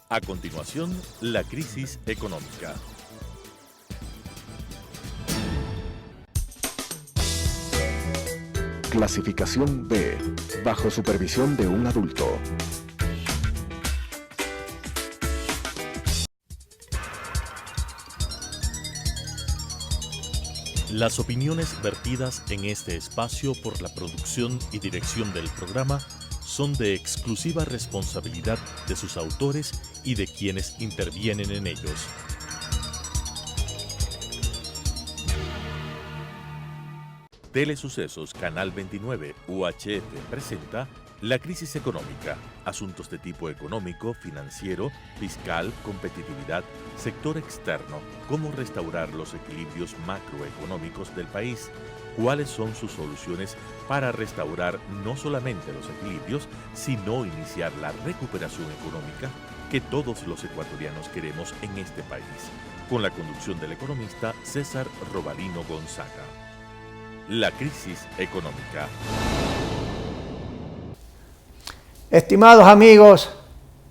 A continuación, la crisis económica. Clasificación B, bajo supervisión de un adulto. Las opiniones vertidas en este espacio por la producción y dirección del programa son de exclusiva responsabilidad de sus autores y de quienes intervienen en ellos. Telesucesos Canal 29 UHF presenta La crisis económica, asuntos de tipo económico, financiero, fiscal, competitividad, sector externo, cómo restaurar los equilibrios macroeconómicos del país, cuáles son sus soluciones para restaurar no solamente los equilibrios, sino iniciar la recuperación económica que todos los ecuatorianos queremos en este país, con la conducción del economista César Robalino Gonzaga. La crisis económica. Estimados amigos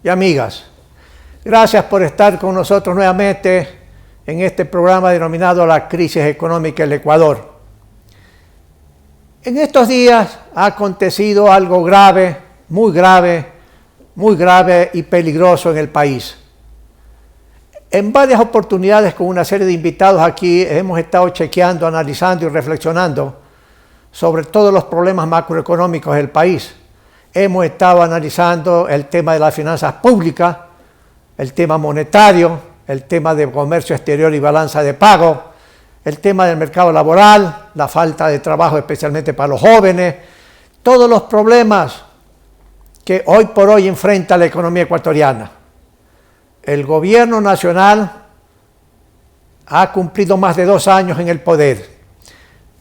y amigas, gracias por estar con nosotros nuevamente en este programa denominado La crisis económica del Ecuador. En estos días ha acontecido algo grave, muy grave y peligroso en el país. En varias oportunidades con una serie de invitados aquí hemos estado chequeando, analizando y reflexionando sobre todos los problemas macroeconómicos del país. Hemos estado analizando el tema de las finanzas públicas, el tema monetario, el tema de comercio exterior y balanza de pago, el tema del mercado laboral, la falta de trabajo especialmente para los jóvenes, todos los problemas que hoy por hoy enfrenta la economía ecuatoriana. El gobierno nacional ha cumplido más de 2 años en el poder,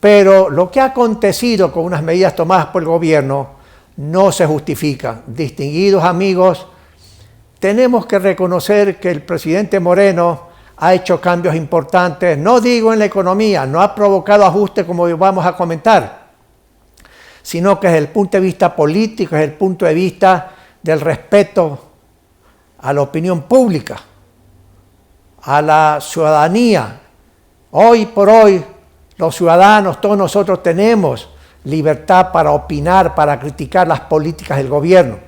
pero lo que ha acontecido con unas medidas tomadas por el gobierno no se justifica. Distinguidos amigos, tenemos que reconocer que el presidente Moreno ha hecho cambios importantes, no digo en la economía, no ha provocado ajustes como vamos a comentar, sino que desde el punto de vista político, desde el punto de vista del respeto a la opinión pública, a la ciudadanía. Hoy por hoy, los ciudadanos, todos nosotros tenemos libertad para opinar, para criticar las políticas del gobierno.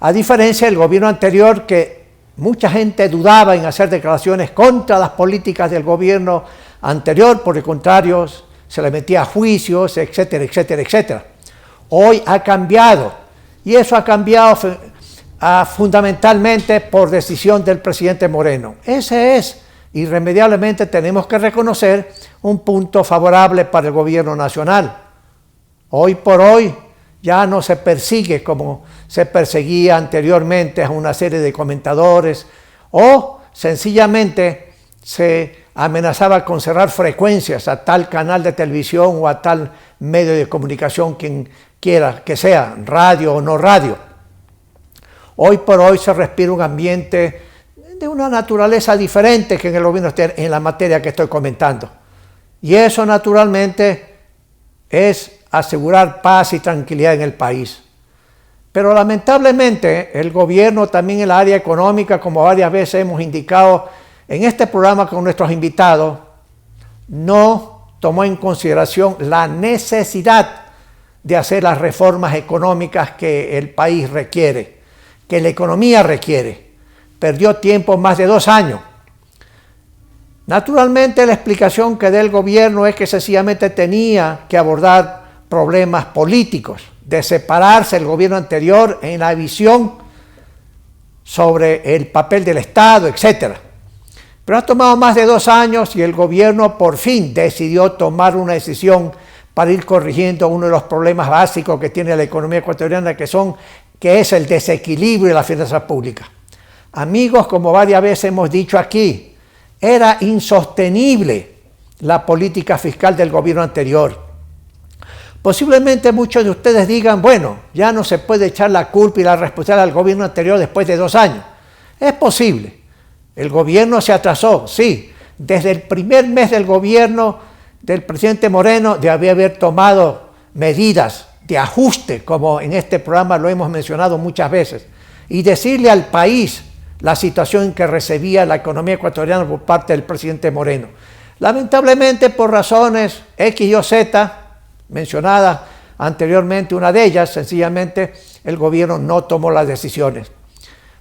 A diferencia del gobierno anterior, que mucha gente dudaba en hacer declaraciones contra las políticas del gobierno anterior, por el contrario, se le metía a juicios, etcétera, etcétera, etcétera. Hoy ha cambiado, y eso ha cambiado fundamentalmente por decisión del presidente Moreno. Ese es, irremediablemente tenemos que reconocer, un punto favorable para el gobierno nacional. Hoy por hoy ya no se persigue como se perseguía anteriormente a una serie de comentadores, o sencillamente se amenazaba con cerrar frecuencias a tal canal de televisión o a tal medio de comunicación, quien quiera que sea, radio o no radio. Hoy por hoy se respira un ambiente de una naturaleza diferente que en el gobierno en la materia que estoy comentando. Y eso naturalmente es asegurar paz y tranquilidad en el país. Pero lamentablemente el gobierno también en el área económica, como varias veces hemos indicado en este programa con nuestros invitados, no tomó en consideración la necesidad de hacer las reformas económicas que el país requiere, que la economía requiere. Perdió tiempo más de 2 años. Naturalmente la explicación que da el gobierno es que sencillamente tenía que abordar problemas políticos, de separarse el gobierno anterior en la visión sobre el papel del Estado, etc. Pero ha tomado más de 2 años y el gobierno por fin decidió tomar una decisión para ir corrigiendo uno de los problemas básicos que tiene la economía ecuatoriana, que es el desequilibrio de las finanzas públicas. Amigos, como varias veces hemos dicho aquí, era insostenible la política fiscal del gobierno anterior. Posiblemente muchos de ustedes digan, bueno, ya no se puede echar la culpa y la responsabilidad al gobierno anterior después de 2 años. Es posible. El gobierno se atrasó, sí. Desde el primer mes del gobierno del presidente Moreno debe haber tomado medidas de ajuste, como en este programa lo hemos mencionado muchas veces, y decirle al país la situación en que recibía la economía ecuatoriana por parte del presidente Moreno. Lamentablemente, por razones X y o Z, mencionadas anteriormente, una de ellas, sencillamente, el gobierno no tomó las decisiones.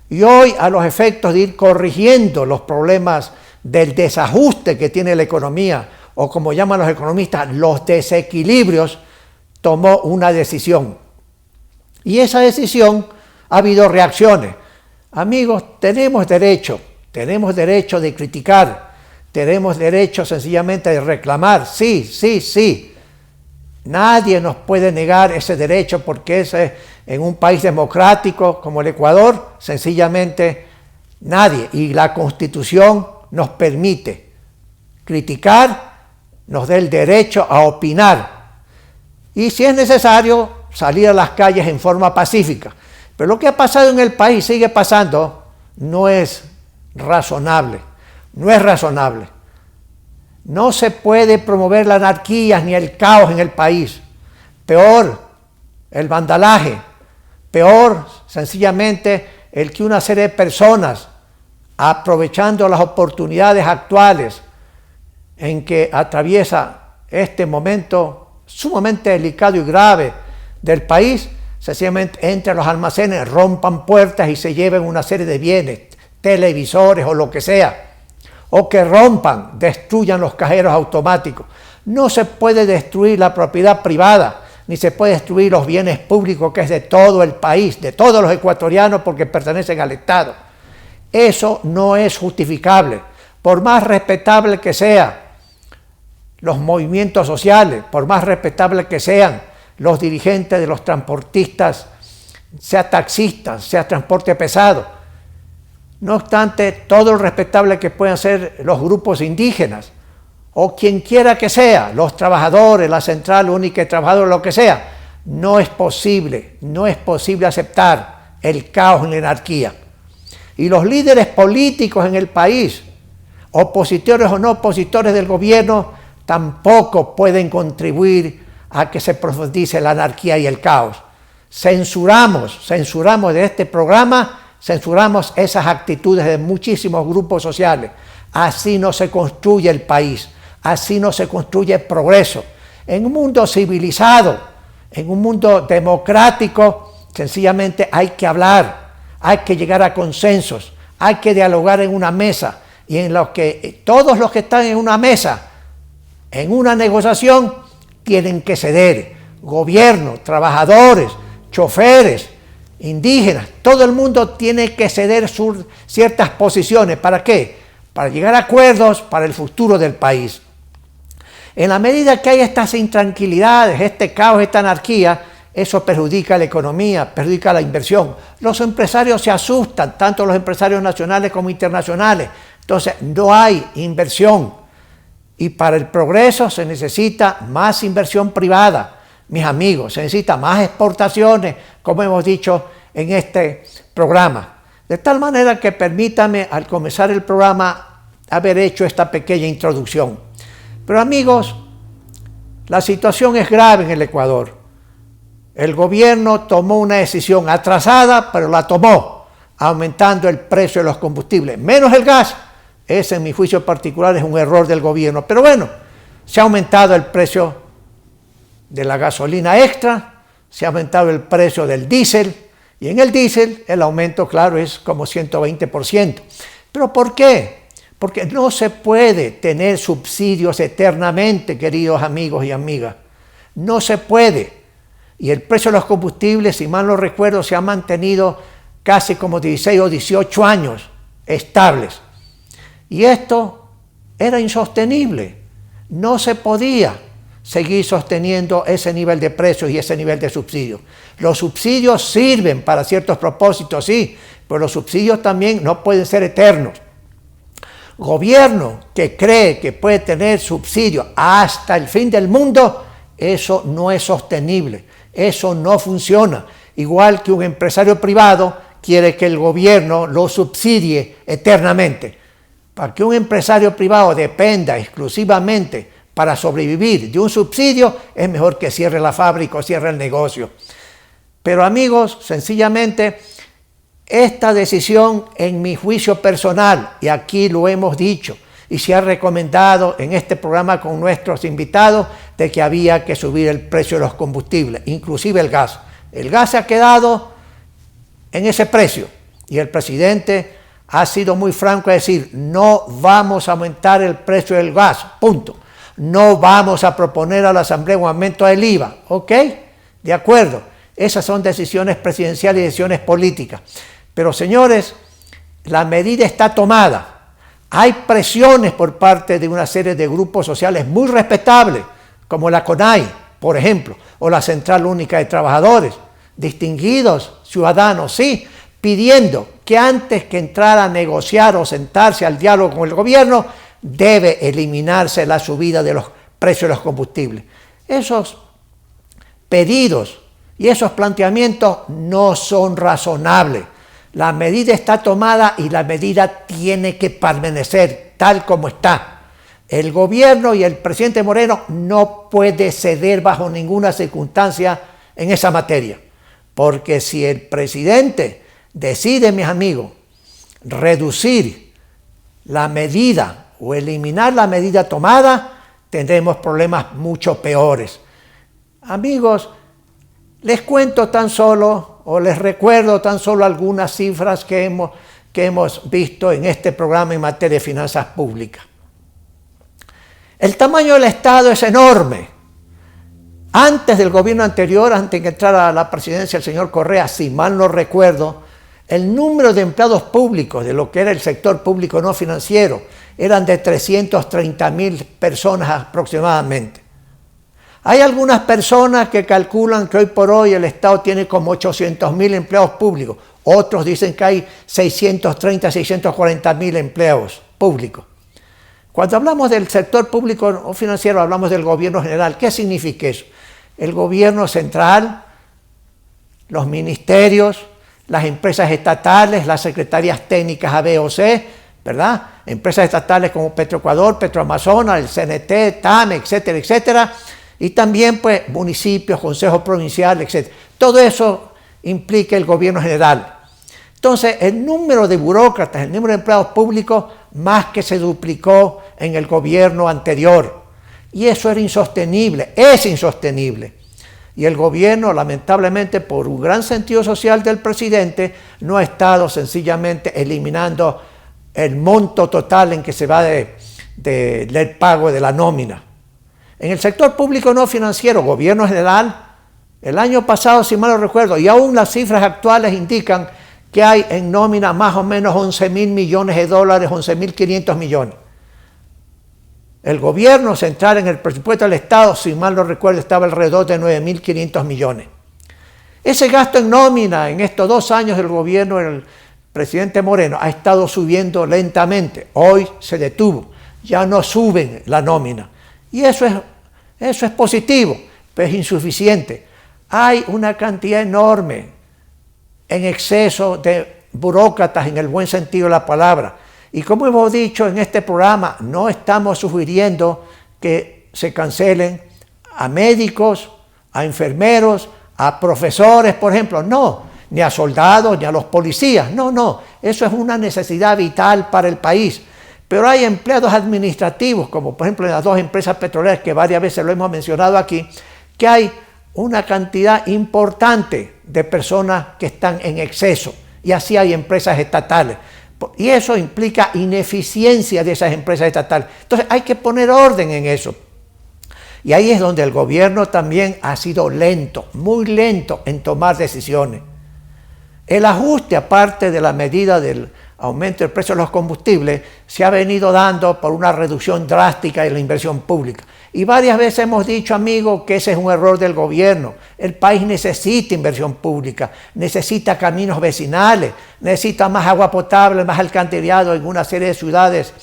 Y hoy, a los efectos de ir corrigiendo los problemas del desajuste que tiene la economía, o como llaman los economistas, los desequilibrios, tomó una decisión. Y esa decisión ha habido reacciones. Amigos, tenemos derecho de criticar, tenemos derecho sencillamente de reclamar, sí. Nadie nos puede negar ese derecho porque en un país democrático como el Ecuador, sencillamente nadie. Y la Constitución nos permite criticar, nos da el derecho a opinar. Y si es necesario, salir a las calles en forma pacífica. Pero lo que ha pasado en el país, sigue pasando, no es razonable. No se puede promover la anarquía ni el caos en el país. Peor, el vandalaje. Peor, sencillamente, el que una serie de personas, aprovechando las oportunidades actuales en que atraviesa este momento sumamente delicado y grave del país, sencillamente entran a los almacenes, rompan puertas y se lleven una serie de bienes, televisores o lo que sea. O que rompan, destruyan los cajeros automáticos. No se puede destruir la propiedad privada, ni se puede destruir los bienes públicos que es de todo el país, de todos los ecuatorianos porque pertenecen al Estado. Eso no es justificable. Por más respetable que sean los movimientos sociales, por más respetable que sean los dirigentes de los transportistas, sea taxistas, sea transporte pesado, no obstante, todo lo respetable que puedan ser los grupos indígenas o quien quiera que sea, los trabajadores, la Central Única de Trabajadores, lo que sea, no es posible aceptar el caos en la anarquía. Y los líderes políticos en el país, opositores o no opositores del gobierno, tampoco pueden contribuir a que se profundice la anarquía y el caos. Censuramos de este programa. Censuramos esas actitudes de muchísimos grupos sociales. Así no se construye el país, así no se construye el progreso. En un mundo civilizado, en un mundo democrático, sencillamente hay que hablar, hay que llegar a consensos, hay que dialogar en una mesa y en los que todos los que están en una mesa, en una negociación, tienen que ceder. Gobierno, trabajadores, choferes, indígenas, todo el mundo tiene que ceder ciertas posiciones. ¿Para qué? Para llegar a acuerdos para el futuro del país. En la medida que hay estas intranquilidades, este caos, esta anarquía, eso perjudica la economía, perjudica la inversión. Los empresarios se asustan, tanto los empresarios nacionales como internacionales. Entonces, no hay inversión. Y para el progreso se necesita más inversión privada. Mis amigos, se necesita más exportaciones, como hemos dicho en este programa. De tal manera que permítame, al comenzar el programa, haber hecho esta pequeña introducción. Pero amigos, la situación es grave en el Ecuador. El gobierno tomó una decisión atrasada, pero la tomó, aumentando el precio de los combustibles, menos el gas. Ese, en mi juicio particular, es un error del gobierno. Pero bueno, se ha aumentado el precio de la gasolina extra, se ha aumentado el precio del diésel, y en el diésel el aumento, claro, es como 120%. ¿Pero por qué? Porque no se puede tener subsidios eternamente, queridos amigos y amigas. No se puede. Y el precio de los combustibles, si mal no recuerdo, se ha mantenido casi como 16 o 18 años estables. Y esto era insostenible. No se podía seguir sosteniendo ese nivel de precios y ese nivel de subsidios. Los subsidios sirven para ciertos propósitos, sí, pero los subsidios también no pueden ser eternos. Gobierno que cree que puede tener subsidios hasta el fin del mundo, eso no es sostenible, eso no funciona. Igual que un empresario privado quiere que el gobierno lo subsidie eternamente. Para que un empresario privado dependa exclusivamente para sobrevivir de un subsidio, es mejor que cierre la fábrica o cierre el negocio. Pero amigos, sencillamente, esta decisión, en mi juicio personal, y aquí lo hemos dicho, y se ha recomendado en este programa con nuestros invitados, de que había que subir el precio de los combustibles, inclusive el gas. El gas se ha quedado en ese precio, y el presidente ha sido muy franco a decir, no vamos a aumentar el precio del gas, punto. No vamos a proponer a la Asamblea un aumento del IVA, ¿ok? De acuerdo, esas son decisiones presidenciales y decisiones políticas. Pero señores, la medida está tomada. Hay presiones por parte de una serie de grupos sociales muy respetables, como la CONAI, por ejemplo, o la Central Única de Trabajadores, distinguidos ciudadanos, sí, pidiendo que antes que entrar a negociar o sentarse al diálogo con el gobierno, debe eliminarse la subida de los precios de los combustibles. Esos pedidos y esos planteamientos no son razonables. La medida está tomada y la medida tiene que permanecer tal como está. El gobierno y el presidente Moreno no puede ceder bajo ninguna circunstancia en esa materia. Porque si el presidente decide, mis amigos, reducir la medida o eliminar la medida tomada, tendremos problemas mucho peores. Amigos, les cuento tan solo, o les recuerdo tan solo algunas cifras que hemos visto en este programa en materia de finanzas públicas. El tamaño del Estado es enorme. Antes del gobierno anterior, antes de que entrara a la presidencia el señor Correa, si mal no recuerdo, el número de empleados públicos de lo que era el sector público no financiero eran de 330,000 personas aproximadamente. Hay algunas personas que calculan que hoy por hoy el Estado tiene como 800,000 empleados públicos. Otros dicen que hay 630, 640,000 empleados públicos. Cuando hablamos del sector público o financiero, hablamos del gobierno general. ¿Qué significa eso? El gobierno central, los ministerios, las empresas estatales, las secretarías técnicas A, B o C, ¿verdad? Empresas estatales como Petroecuador, Petroamazonas, el CNT, TAM, etcétera, etcétera. Y también, pues, municipios, consejos provinciales, etcétera. Todo eso implica el gobierno general. Entonces, el número de burócratas, el número de empleados públicos, más que se duplicó en el gobierno anterior. Y eso era insostenible, es insostenible. Y el gobierno, lamentablemente, por un gran sentido social del presidente, no ha estado sencillamente eliminando el monto total en que se va del pago de la nómina. En el sector público no financiero, gobierno general, el año pasado, si mal no recuerdo, y aún las cifras actuales indican que hay en nómina más o menos 11,000 millones de dólares, 11,500 millones. El gobierno central en el presupuesto del Estado, si mal no recuerdo, estaba alrededor de 9,500 millones. Ese gasto en nómina en estos 2 años del gobierno del presidente Moreno ha estado subiendo lentamente. Hoy se detuvo, ya no suben la nómina. Y eso es positivo, pero es insuficiente. Hay una cantidad enorme en exceso de burócratas en el buen sentido de la palabra. Y como hemos dicho en este programa, no estamos sugiriendo que se cancelen a médicos, a enfermeros, a profesores, por ejemplo. No, ni a soldados, ni a los policías. No, eso es una necesidad vital para el país. Pero hay empleados administrativos, como por ejemplo en las 2 empresas petroleras que varias veces lo hemos mencionado aquí, que hay una cantidad importante de personas que están en exceso. Y así hay empresas estatales. Y eso implica ineficiencia de esas empresas estatales. Entonces hay que poner orden en eso. Y ahí es donde el gobierno también ha sido lento, muy lento en tomar decisiones. El ajuste, aparte de la medida del aumento del precio de los combustibles, se ha venido dando por una reducción drástica de la inversión pública. Y varias veces hemos dicho, amigos, que ese es un error del gobierno. El país necesita inversión pública, necesita caminos vecinales, necesita más agua potable, más alcantarillado en una serie de ciudades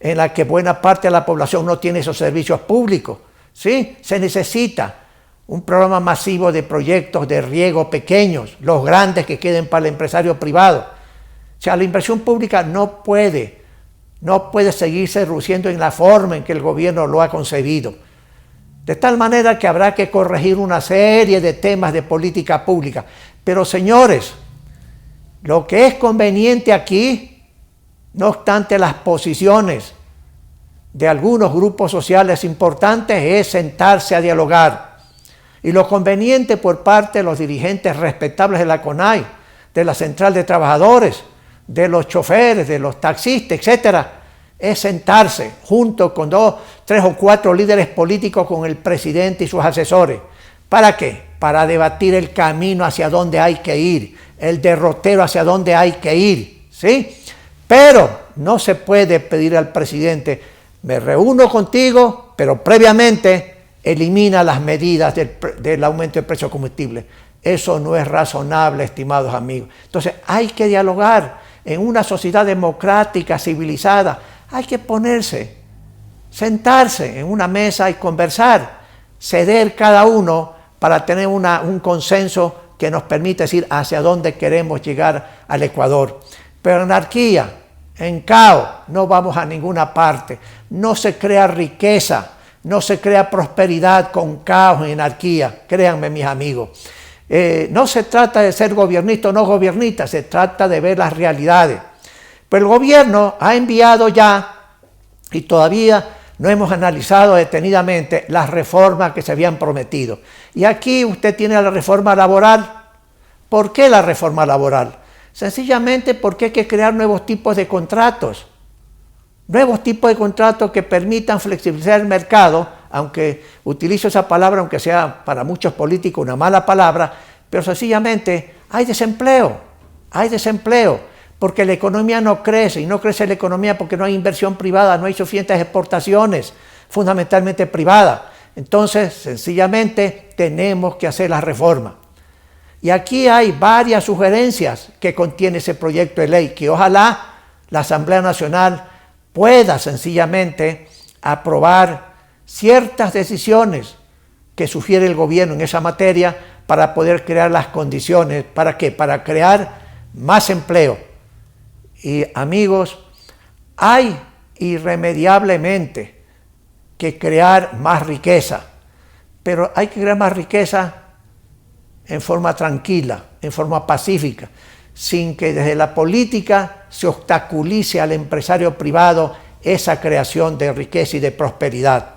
en las que buena parte de la población no tiene esos servicios públicos. ¿Sí? Se necesita un programa masivo de proyectos de riego pequeños, los grandes que queden para el empresario privado. O sea, la inversión pública no puede seguirse reduciendo en la forma en que el gobierno lo ha concebido. De tal manera que habrá que corregir una serie de temas de política pública. Pero señores, Lo que es conveniente aquí, no obstante las posiciones de algunos grupos sociales importantes, es sentarse a dialogar. Y lo conveniente por parte de los dirigentes respetables de la CONAI, de la Central de Trabajadores, de los choferes, de los taxistas, etcétera, es sentarse junto con 2, 3 o 4 líderes políticos, con el presidente y sus asesores. ¿Para qué? Para debatir el camino hacia dónde hay que ir, el derrotero hacia dónde hay que ir, ¿sí? Pero no se puede pedir al presidente: me reúno contigo, pero previamente elimina las medidas del aumento del precio de combustible. Eso no es razonable, estimados amigos. Entonces hay que dialogar en una sociedad democrática, civilizada. Hay que ponerse, sentarse en una mesa y conversar, ceder cada uno para tener un consenso que nos permite decir hacia dónde queremos llegar al Ecuador. Pero anarquía, en caos, no vamos a ninguna parte. No se crea riqueza, no se crea prosperidad con caos y anarquía. Créanme, mis amigos. No se trata de ser gobernista o no gobernista, se trata de ver las realidades. Pero el gobierno ha enviado ya, y todavía no hemos analizado detenidamente, las reformas que se habían prometido. Y aquí usted tiene la reforma laboral. ¿Por qué la reforma laboral? Sencillamente porque hay que crear nuevos tipos de contratos. Nuevos tipos de contratos que permitan flexibilizar el mercado, aunque utilizo esa palabra, aunque sea para muchos políticos una mala palabra, pero sencillamente hay desempleo, porque la economía no crece, y no crece la economía porque no hay inversión privada, no hay suficientes exportaciones, fundamentalmente privadas. Entonces, sencillamente tenemos que hacer la reforma. Y aquí hay varias sugerencias que contiene ese proyecto de ley, que ojalá la Asamblea Nacional pueda sencillamente aprobar ciertas decisiones que sugiere el gobierno en esa materia para poder crear las condiciones. ¿Para qué? Para crear más empleo. Y amigos, hay irremediablemente que crear más riqueza, pero hay que crear más riqueza en forma tranquila, en forma pacífica, sin que desde la política se obstaculice al empresario privado esa creación de riqueza y de prosperidad.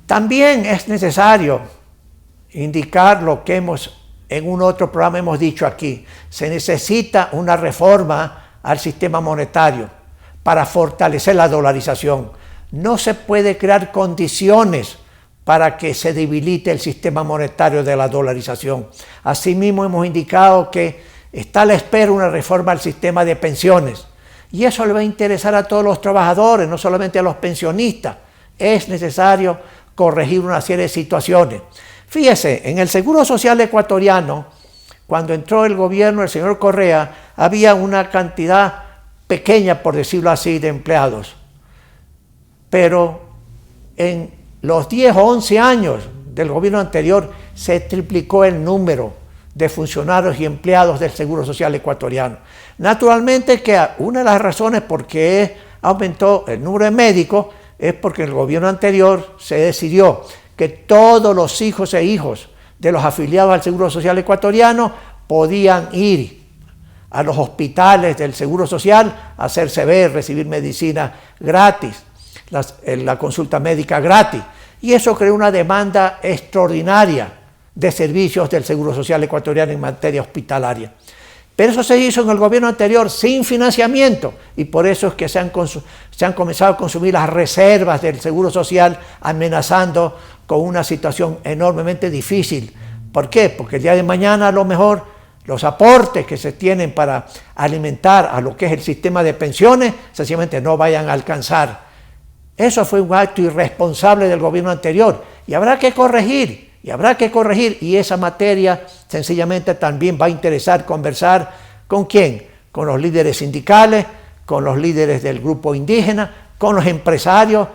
También es necesario indicar lo que en un otro programa hemos dicho aquí. Se necesita una reforma al sistema monetario para fortalecer la dolarización. No se puede crear condiciones para que se debilite el sistema monetario de la dolarización. Asimismo, hemos indicado que está a la espera una reforma al sistema de pensiones. Y eso le va a interesar a todos los trabajadores, no solamente a los pensionistas. Es necesario corregir una serie de situaciones. Fíjese, en el Seguro Social ecuatoriano, cuando entró el gobierno del señor Correa, había una cantidad pequeña, por decirlo así, de empleados. Pero en los 10 o 11 años del gobierno anterior se triplicó el número de funcionarios y empleados del Seguro Social ecuatoriano. Naturalmente que una de las razones por qué aumentó el número de médicos es porque en el gobierno anterior se decidió que todos los hijos e hijos de los afiliados al Seguro Social ecuatoriano podían ir a los hospitales del Seguro Social a hacerse ver, recibir medicina gratis, la consulta médica gratis. Y eso creó una demanda extraordinaria de servicios del Seguro Social ecuatoriano en materia hospitalaria. Pero eso se hizo en el gobierno anterior sin financiamiento, y por eso es que se han comenzado a consumir las reservas del Seguro Social, amenazando con una situación enormemente difícil. ¿Por qué? Porque el día de mañana a lo mejor los aportes que se tienen para alimentar a lo que es el sistema de pensiones sencillamente no vayan a alcanzar. Eso fue un acto irresponsable del gobierno anterior y habrá que corregir. Y esa materia sencillamente también va a interesar conversar ¿con quién? Con los líderes sindicales, con los líderes del grupo indígena, con los empresarios.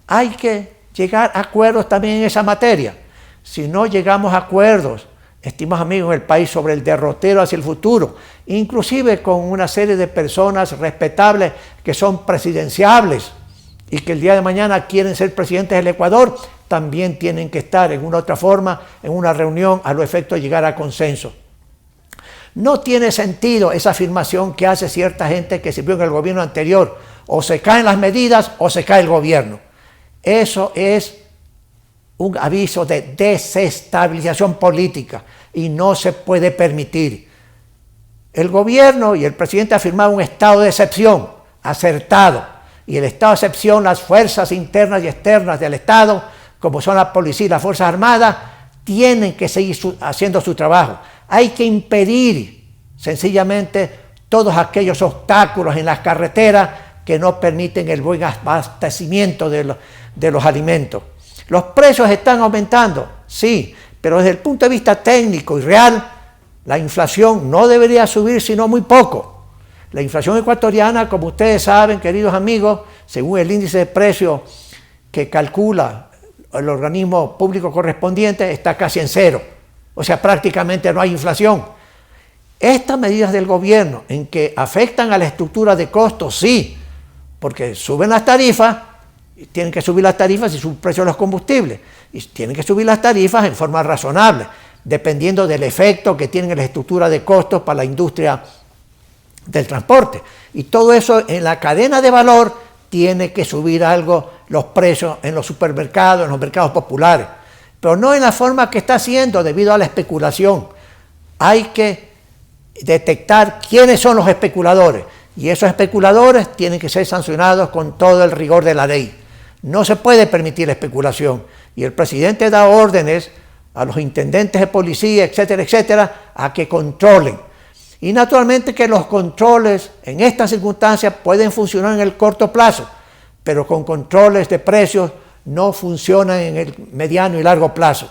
Hay que llegar a acuerdos también en esa materia. Si no llegamos a acuerdos, estimados amigos, en el país sobre el derrotero hacia el futuro, inclusive con una serie de personas respetables que son presidenciables y que el día de mañana quieren ser presidentes del Ecuador, también tienen que estar en una otra forma, en una reunión, a los efectos de llegar a consenso. No tiene sentido esa afirmación que hace cierta gente que sirvió en el gobierno anterior. O se caen las medidas o se cae el gobierno. Eso es un aviso de desestabilización política y no se puede permitir. El gobierno y el presidente han firmado un estado de excepción acertado, y el estado de excepción, las fuerzas internas y externas del Estado, como son la policía y las Fuerzas Armadas, tienen que seguir haciendo su trabajo. Hay que impedir sencillamente todos aquellos obstáculos en las carreteras que no permiten el buen abastecimiento de los alimentos. Los precios están aumentando, sí, pero desde el punto de vista técnico y real, la inflación no debería subir sino muy poco. La inflación ecuatoriana, como ustedes saben, queridos amigos, según el índice de precios que calcula el organismo público correspondiente, está casi en cero. O sea, prácticamente no hay inflación. Estas medidas del gobierno en que afectan a la estructura de costos, sí, porque suben las tarifas, tienen que subir las tarifas y suben el precio de los combustibles, y tienen que subir las tarifas en forma razonable, dependiendo del efecto que tienen en la estructura de costos para la industria del transporte. Y todo eso en la cadena de valor tiene que subir algo los precios en los supermercados, en los mercados populares, pero no en la forma que está haciendo debido a la especulación. Hay que detectar quiénes son los especuladores, y esos especuladores tienen que ser sancionados con todo el rigor de la ley. No se puede permitir la especulación, y el presidente da órdenes a los intendentes de policía, etcétera, etcétera, a que controlen. Y naturalmente que los controles en estas circunstancias pueden funcionar en el corto plazo, pero con controles de precios no funcionan en el mediano y largo plazo.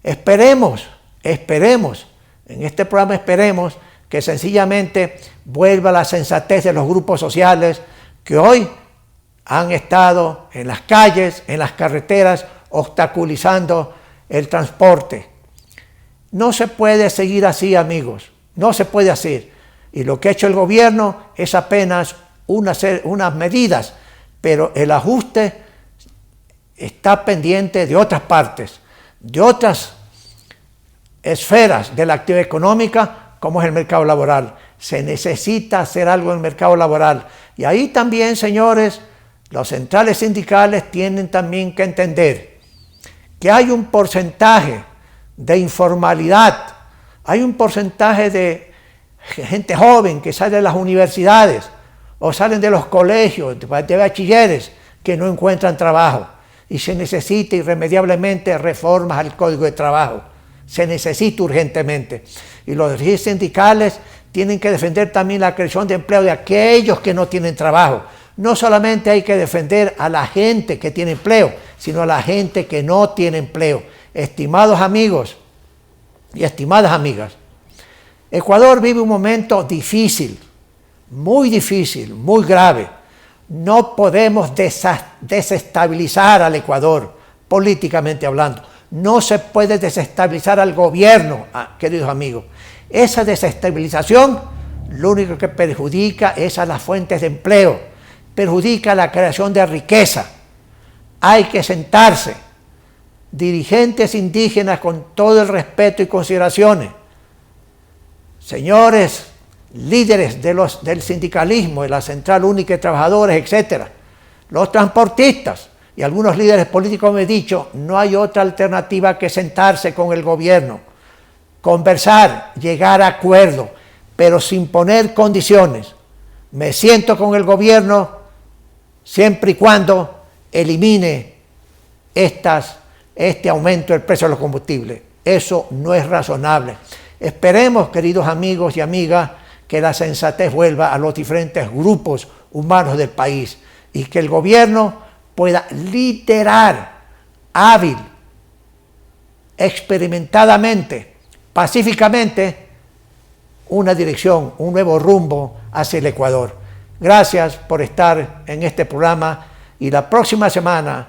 Esperemos, en este programa esperemos que sencillamente vuelva la sensatez de los grupos sociales que hoy han estado en las calles, en las carreteras, obstaculizando el transporte. No se puede seguir así, amigos. No se puede hacer. Y lo que ha hecho el gobierno es apenas unas medidas, pero el ajuste está pendiente de otras partes, de otras esferas de la actividad económica, como es el mercado laboral. Se necesita hacer algo en el mercado laboral. Y ahí también, señores, los centrales sindicales tienen también que entender que hay un porcentaje de informalidad. Hay un porcentaje de gente joven que sale de las universidades o salen de los colegios, de bachilleres, que no encuentran trabajo. Y se necesita irremediablemente reformas al Código de Trabajo. Se necesita urgentemente. Y los dirigentes sindicales tienen que defender también la creación de empleo de aquellos que no tienen trabajo. No solamente hay que defender a la gente que tiene empleo, sino a la gente que no tiene empleo. Estimados amigos y estimadas amigas, Ecuador vive un momento difícil, muy grave. No podemos desestabilizar al Ecuador, políticamente hablando. No se puede desestabilizar al gobierno, queridos amigos. Esa desestabilización lo único que perjudica es a las fuentes de empleo, perjudica la creación de riqueza. Hay que sentarse, dirigentes indígenas, con todo el respeto y consideraciones, señores líderes del sindicalismo, de la Central Única de Trabajadores, etcétera, los transportistas y algunos líderes políticos me han dicho, no hay otra alternativa que sentarse con el gobierno, conversar, llegar a acuerdo, pero sin poner condiciones. Me siento con el gobierno siempre y cuando elimine este aumento del precio de los combustibles. Eso no es razonable. Esperemos, queridos amigos y amigas, que la sensatez vuelva a los diferentes grupos humanos del país y que el gobierno pueda liderar hábil, experimentadamente, pacíficamente, una dirección, un nuevo rumbo hacia el Ecuador. Gracias por estar en este programa y la próxima semana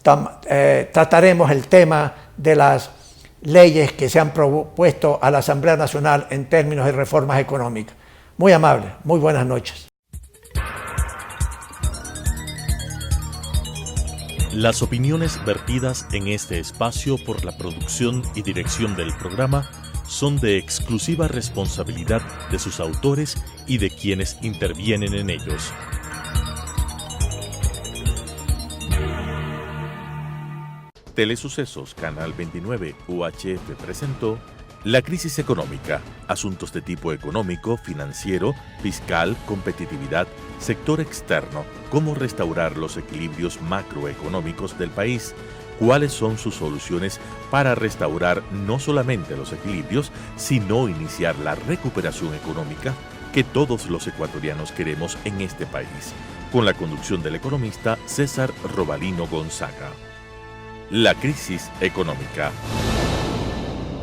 trataremos el tema de las leyes que se han propuesto a la Asamblea Nacional en términos de reformas económicas. Muy amable, muy buenas noches. Las opiniones vertidas en este espacio por la producción y dirección del programa son de exclusiva responsabilidad de sus autores y de quienes intervienen en ellos. Telesucesos, Canal 29, UHF presentó La crisis económica, asuntos de tipo económico, financiero, fiscal, competitividad, sector externo, cómo restaurar los equilibrios macroeconómicos del país, cuáles son sus soluciones para restaurar no solamente los equilibrios, sino iniciar la recuperación económica que todos los ecuatorianos queremos en este país, con la conducción del economista César Robalino Gonzaga. La crisis económica.